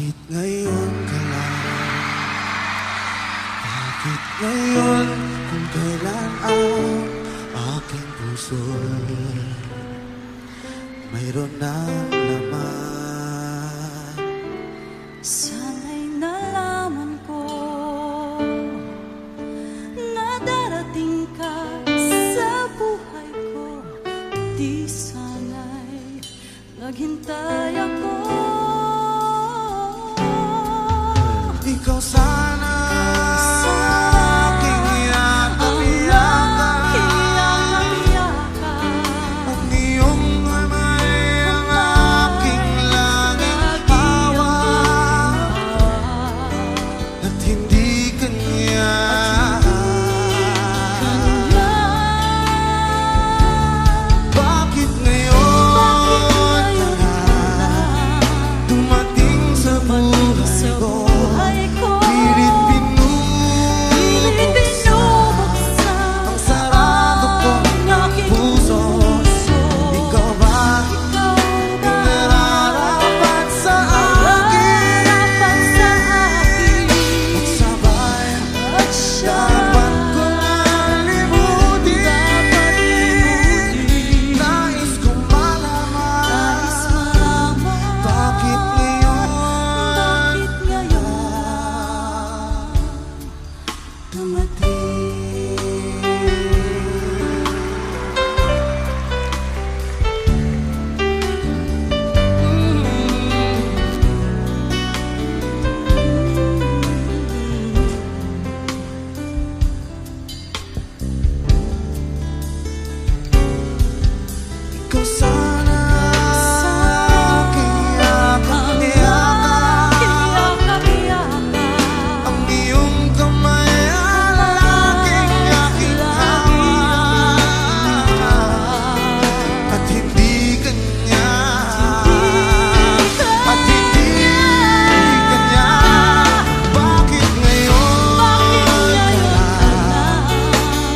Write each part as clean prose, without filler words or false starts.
Bakit ngayon ka lang? Bakit ngayon kung kailan ang aking puso mayroon ng laman? Sana'y nalaman ko na darating ka sa buhay ko. Di sana'y naghintay ako. Ikaw sana aking iyakap-iyakap, ang iyong kamay ang aking laging hawak, at hindi kanya. Bakit ngayon ka lang dumating sa buhay ko? Ikaw sana aking iyakap-iyakap, ang iyong kamay ang laging aking hawak, at hindi kanya, at hindi kanya. Bakit ngayon ka lang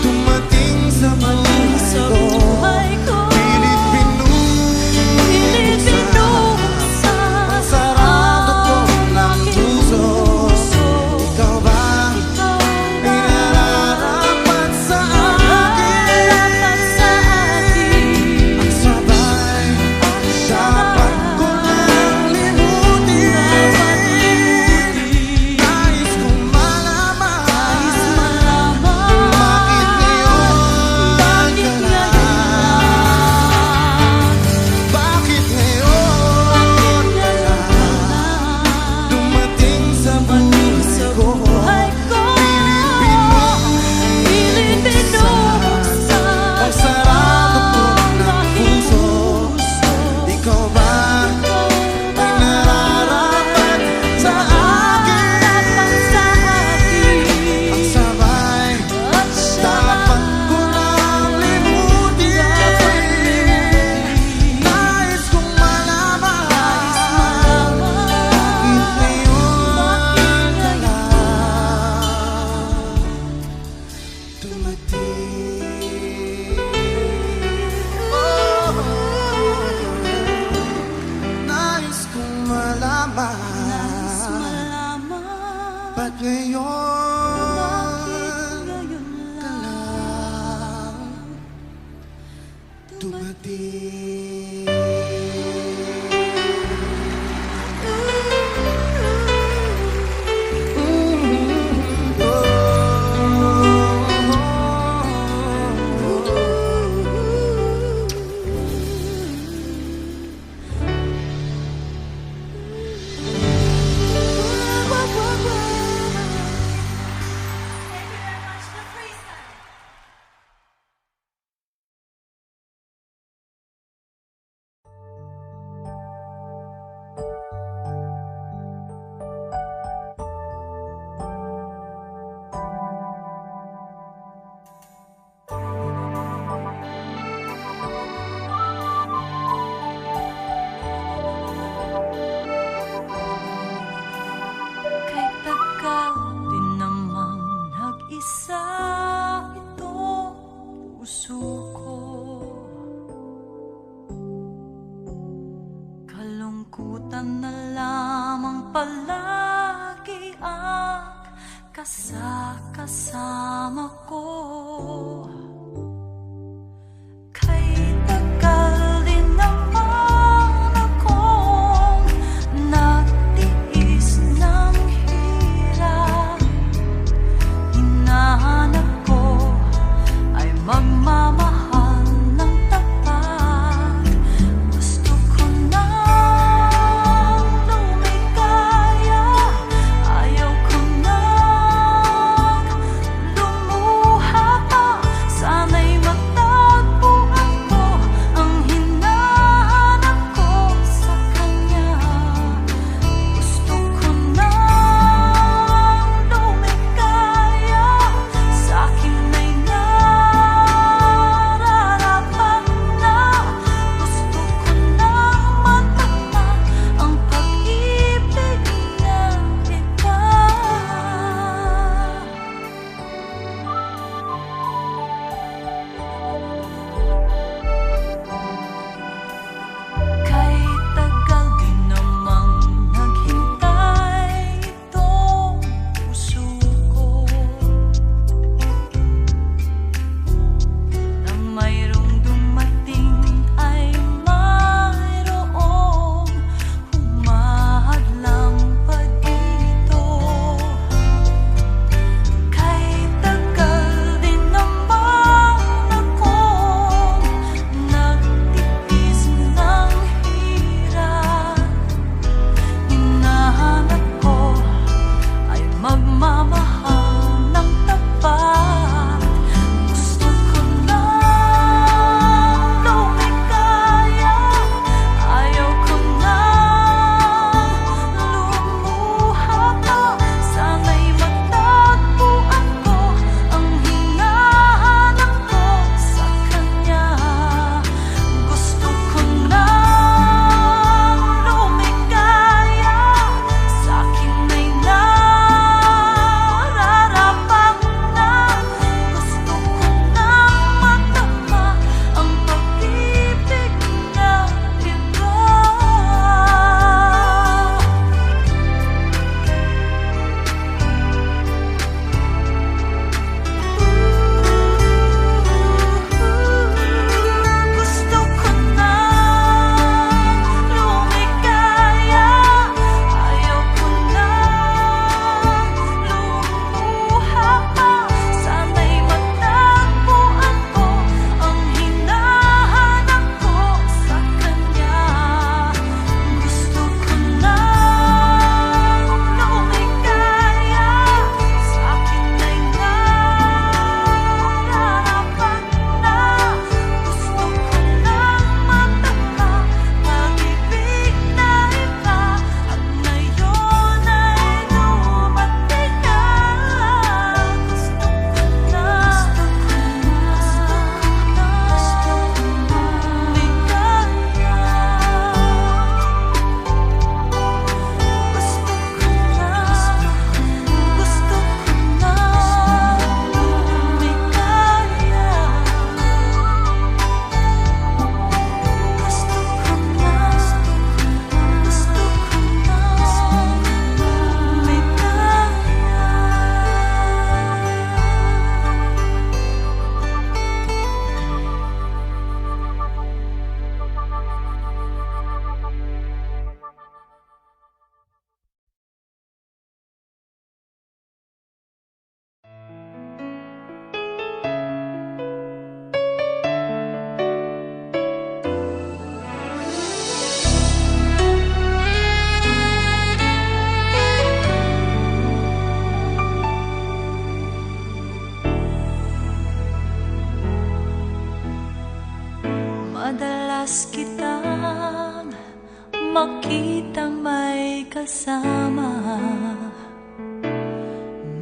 dumating sa buhay ko? Nais kong malaman, ba't ngayon ka lang dumating? Kalungkutan na lamang palagi ang kasama ko. Kay tagal din naman akong nagtiis ng hirap. Hinahanap ko ay magmamahal ng tapat. Gusto ko nang lumikaya, ayaw ko nang lumuha pa. Sana'y matagpuan ko ang hinahanap ko sa kanya. Gusto ko nang lumikaya, sa akin ay nararapat na. Gusto ko nang matagpa ang pag-ibig na iba. Kay tagal din namang naghintay itong puso ko, nang mayroong dumating ay mayroong humahadlang pa dito. Kay tagal din naman akong nagtitiis ng hirap. Hinahanap ko ay magmamahal ng tapat. Gusto ko nang lumikaya, ayaw ko nang lumuha pa. Sana'y matagpuan ko ang hinahanap ko sa kanya. Gusto ko nang lumikaya, sa akin ay nararapat na. Gusto ko nang matagpa ang pag-ibig na iba. Gusto ko nang lumikaya, ayaw ko nang lumuha pa. Sana'y matagpuan ko ang hinahanap ko sa kanya. Gusto ko nang lumikaya, sa akin ay nararapat na. Gusto ko nang matagpa pag-ibig na iba. At ngayon ay dumating na. Gusto ko na lumikaya. Gusto ko na lumikaya. Madalas kitang makitang may kasama,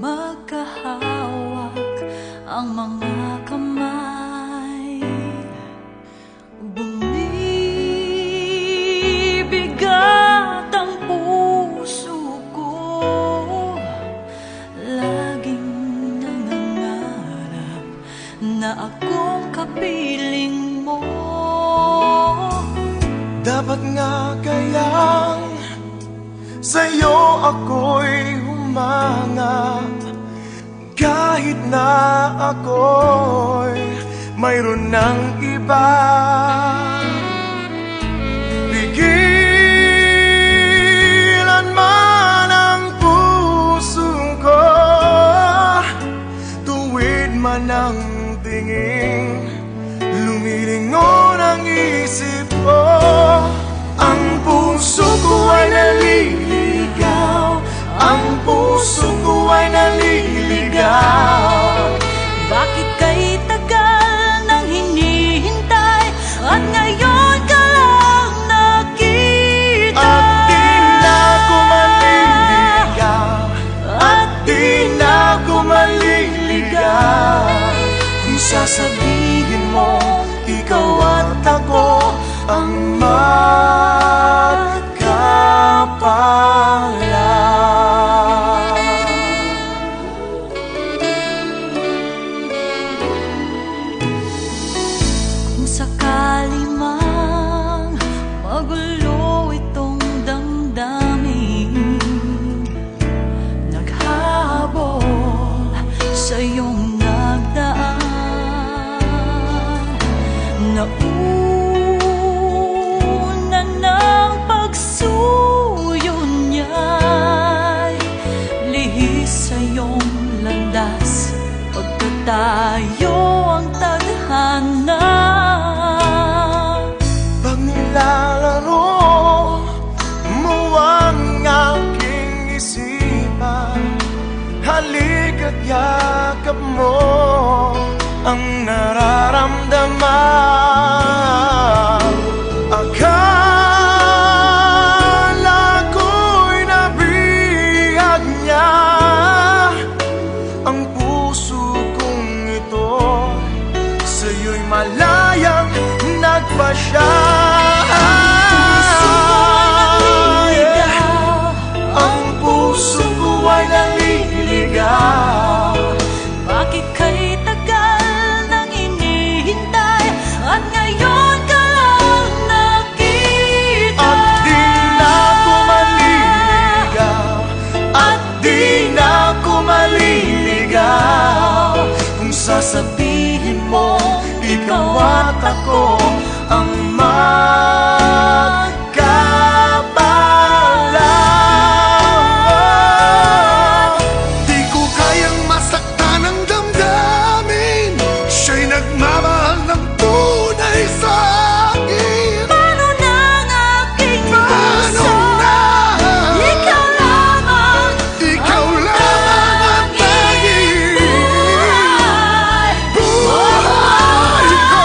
magkahawak ang mga kamay. Bumibigat ang puso ko, laging nangangarap na akong kapiling mo. Dapat nga kayang sa'yo ako'y humanap. Kahit na ako'y mayroon ng iba, pigilan man ang puso ko, tuwid man ang tingin, lumilingon ang isip ko. Ang puso ko ay naliligaw, ang puso ko ay naliligaw. Bakit kay tagal nang hinihintay at ngayon ka lang nakita? At di na ako maliligaw, at di na ako maliligaw, kung sasabihin mo ikaw at ako ang magkapalan. Kung sakali mang magulo itong damdamin, naghabol sa iyong nagdaan, nauna ng pagsuyo niya'y lihis sa iyong landas, pagkatayo ang tadhana. Pag nilalaro mo ang aking isipan, halika't yakap mo ang nararamdaman. Akala ko'y nabihag niya ang puso kong ito, sa'yo'y malayang nagpasya. Ang puso ko ay naliligaw. Bakit kay tagal nang inihintay at ngayon ka lang nakita? At di na ako maliligaw, at di na ako maliligaw, kung sasabihin mo ikaw at ako ang magkapalan. Di ko kayang masaktan ang damdamin, siya'y nagmamahal ng tunay sa akin. Paano na ang aking Paano puso? na? Ikaw lamang Ikaw lamang ang tanging buhay. buhay ko.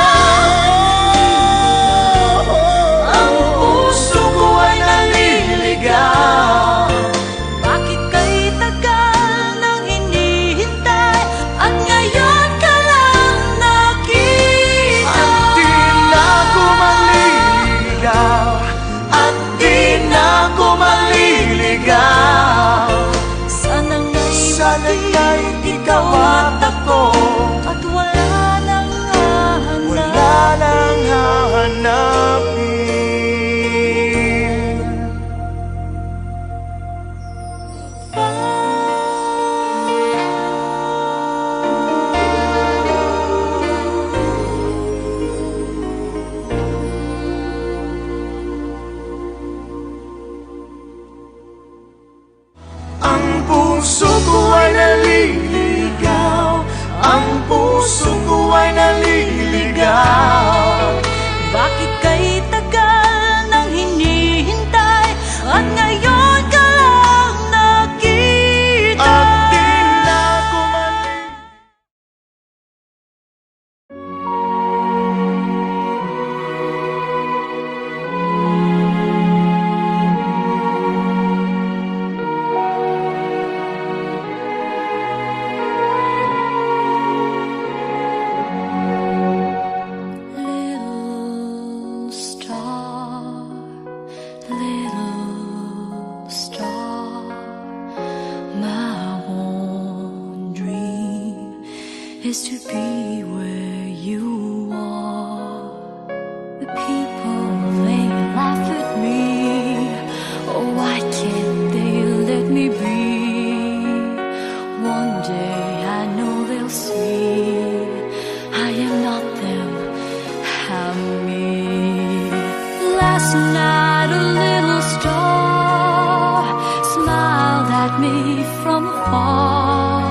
Last night a little star smiled at me from afar,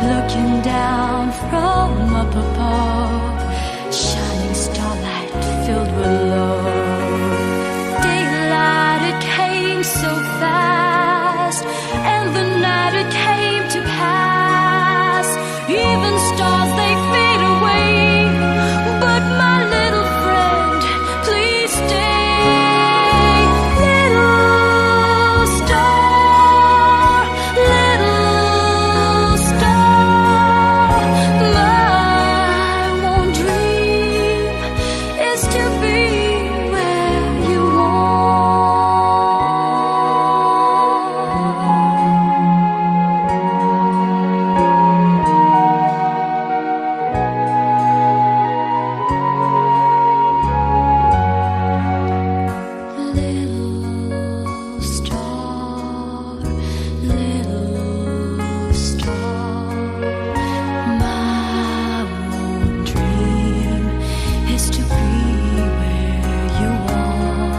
looking down from up above, shining starlight filled with love. Daylight, it came so fast, and the night it came to pass. Even stars, they fade away, but my little friend, please stay. Little star, little star, my one dream is to be where you Little star, my one dream is to be where you are.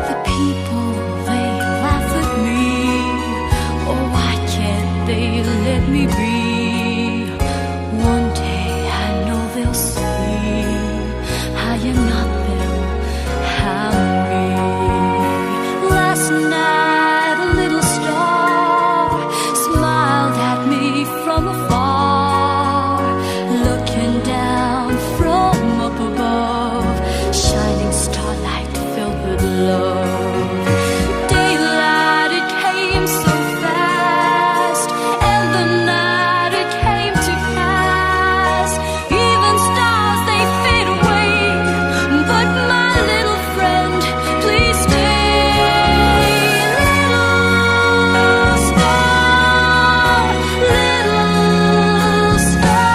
The people, they laugh at me. Oh, why can't they let me be? One day I know they'll see I am not them, I'm me. Last night a little star smiled at me from afar, looking down from up above, shining starlight filled with love. Daylight, it came so fast, and the night it came to pass. Even stars, they fade away, but my little friend, please stay. Little star,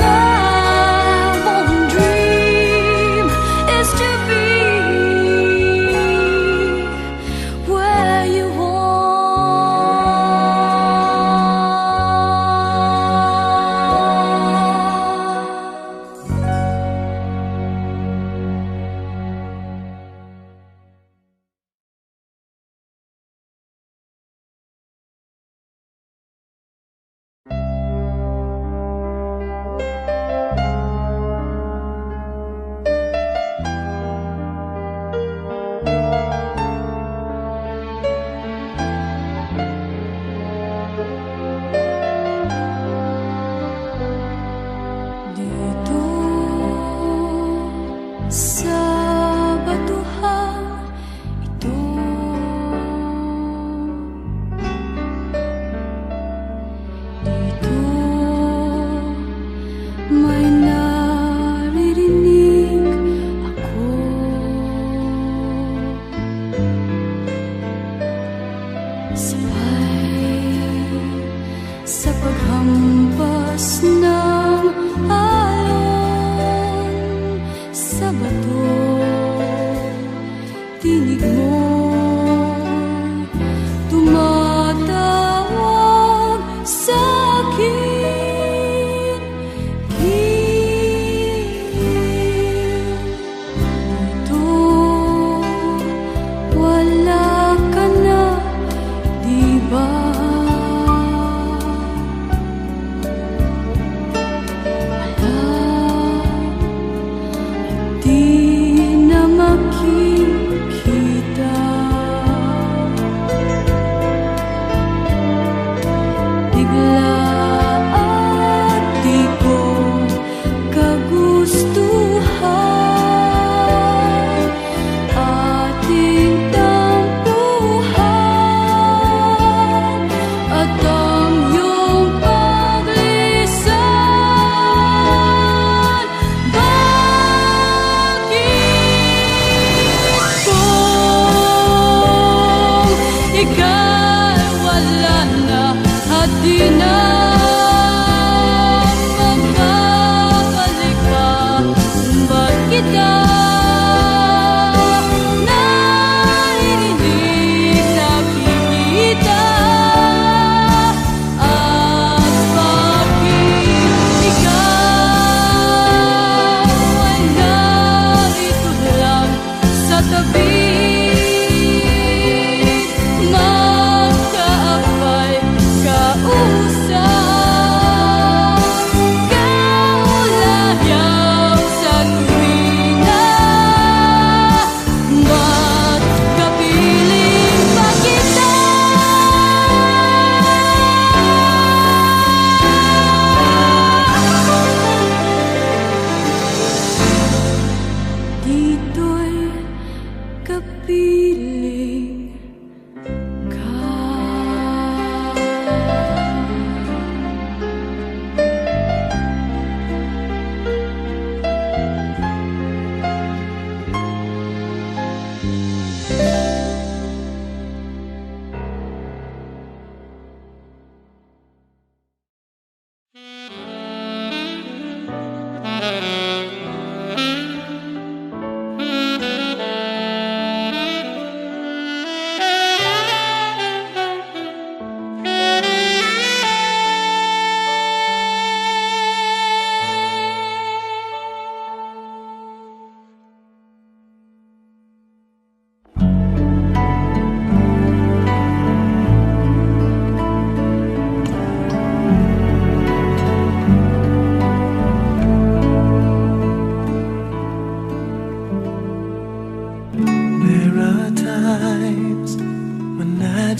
my one dream is to be where you dito sa batuhan ito. Dito may naririnig ako. Sabay sa paghampas ng alon sa bato, tinig mo'y tumatawag sa'kin.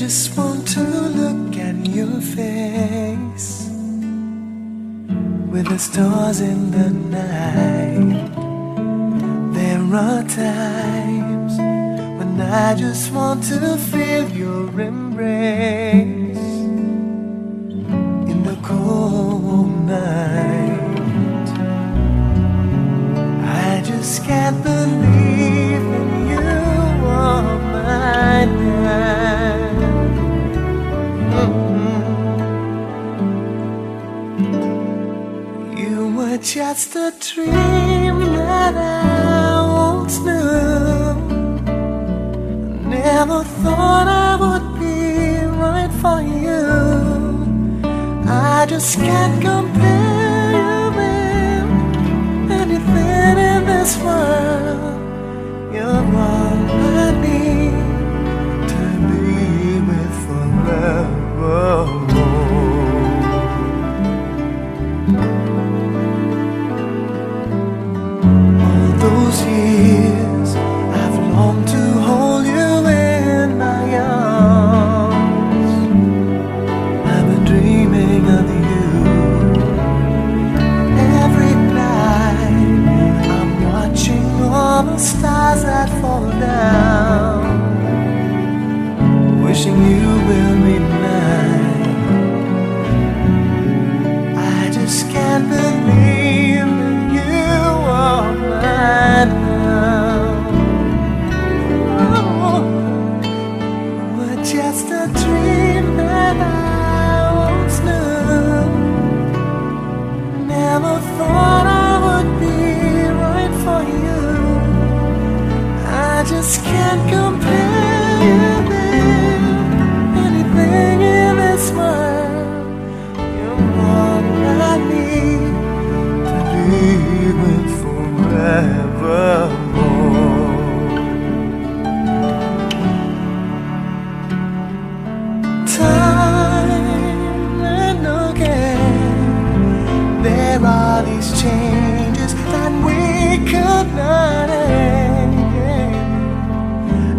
just want to look at your face with the stars in the night. There are times when I just want to feel your embrace in the cold night. I just can't believe that you are mine. You were just a dream that I once knew. Never thought I would be right for you. I just can't compare you with anything in this world. You're all I need to be with forevermore. All those years I've longed to hold you in my arms. I've been dreaming of you. Every night I'm watching all the stars that fall down, wishing you will be mine. I just can't believe that you are mine now. Oh, you were just a dream that I once knew. Never thought I would be right for you. I just can't compare you with anything in this world. You're all I need to be with forevermore. Time and again, there are these changes that we could not end.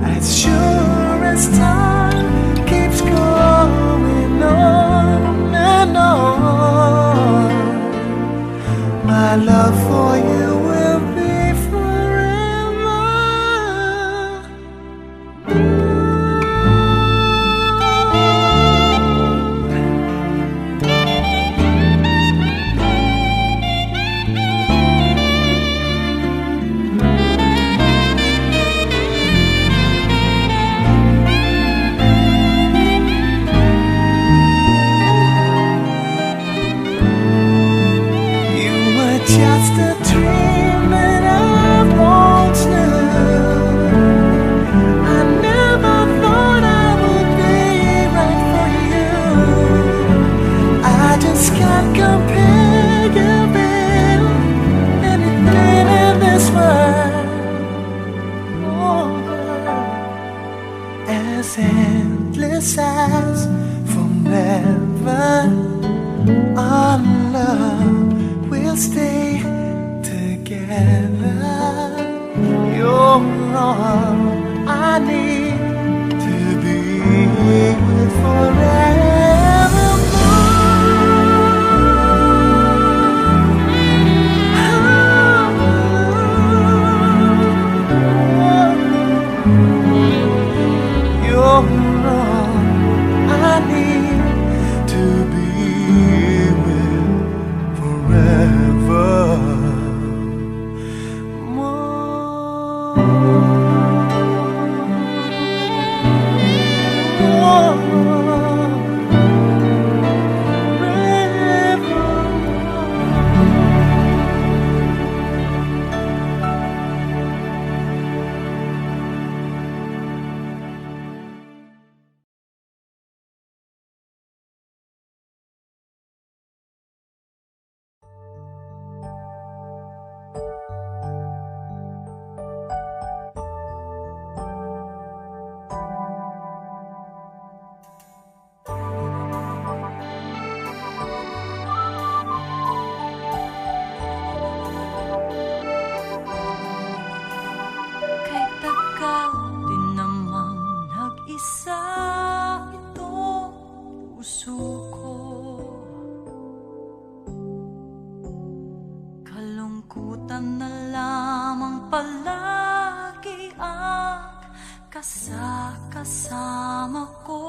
As sure as time keeps going on and on, my love for you will be forever. You were just a dream that I once knew. I never thought I would be right for you. I just can't compare you with anything in this world. Oh, as endless as forever, our love will stay together. You're all I need to be with forevermore. You're all I need to be with forevermore. Yan na lamang palagi ang kasama ko.